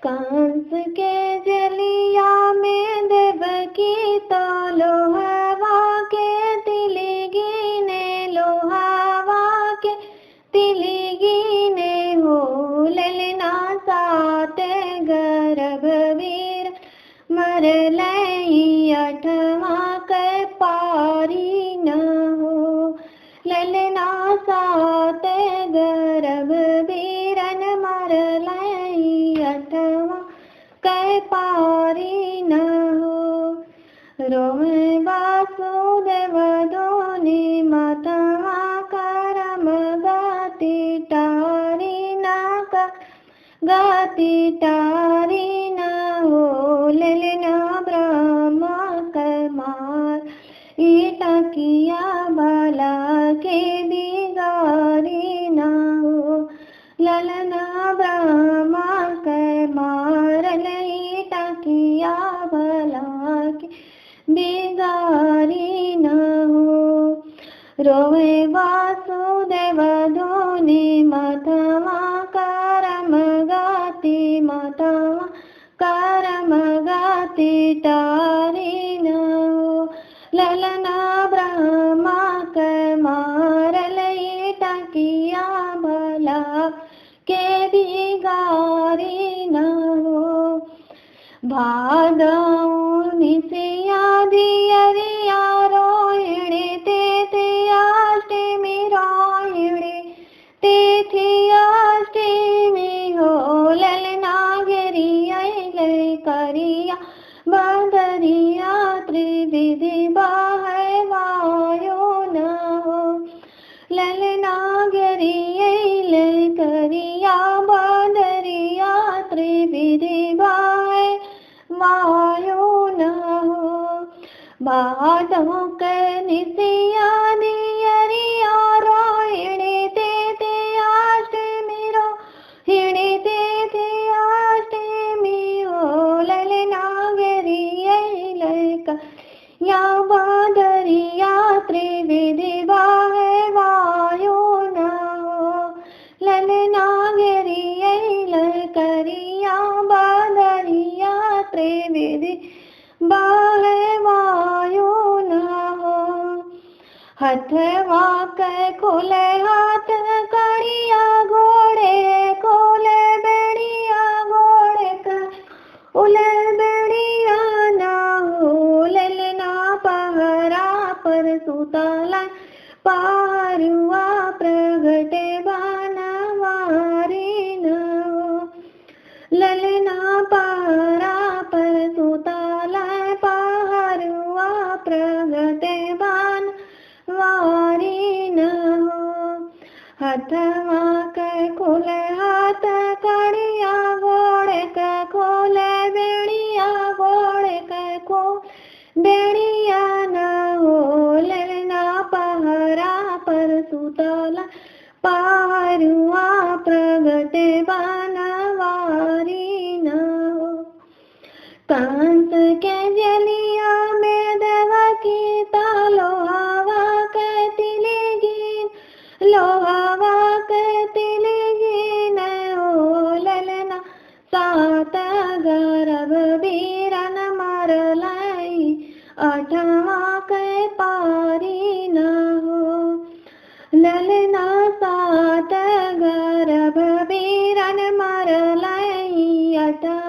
कंस के जलिया में देवकी तो लोहवा के तिलगी ने, लोहवा के तिलगी ने हो। ललना सात गर्भवीर मर लई अठवा के पारी न हो। ललना सात गर्भवीरन मर लई अठवा के पारी न हो। रोए वासुदेव दोनी मातवा करम गति टारी न गति टारी न हो। ललना ब्रह्मा कमार ईटा किया भला के बिगारी न हो। ललना ब्रह्मा कमार ईटा किया भला के बिगारी न हो। रोए वासुदेव दोनी मातवा करम गति, मातवा करम गति टारी न हो। ललना ब्रह्मा कमार ईटा किया भला के बिगारी न हो। भादौ निशिया दियरिया रोहिणी तिथि अष्टमी, रोहिणी तिथि अष्टमी हो। ललना गिरी अइले करिया बदरिया त्रिविधि बाहे वायो न हो। ललना गिरी अइले करिया बदरिया त्रिविधि बाहे वायो न हो। भादौ के निशिया दियरिया रोहिणी तिथि अष्टमी, रोहिणी तिथि अष्टमी हो। ललना गिरी अइले करिया बदरिया त्रिविधि बाहे वायो न हो। ललना गिरी अइले करिया बदरिया त्रिविधि बाहे वायो न हो। हथवा के खुले हाथ कड़िया घोड़े खोले बेड़िया, घोड़े का उले बेड़िया न हो। ललना पहरा पर सुतला पारुआ प्रगटे बनवारी न हो। ललना पहरा पर सुतला पारुआ प्रगटे बनवारी न हो। हथवा के खुले हाथ कड़िया घोड़े के खोले बेड़िया, घोड़े के खो बेड़िया न हो। ललना पहरा पर सुतला पारुआ प्रगटे बनवारी न हो। कंस के जलिया में देवकी तो लोहवा के तिलगी, लोहवा के तिलगी न हो। ललना सात गर्भवीरन मर लई अठवा के पारी न हो। ललना सात गर्भवीरन मर लई अठवा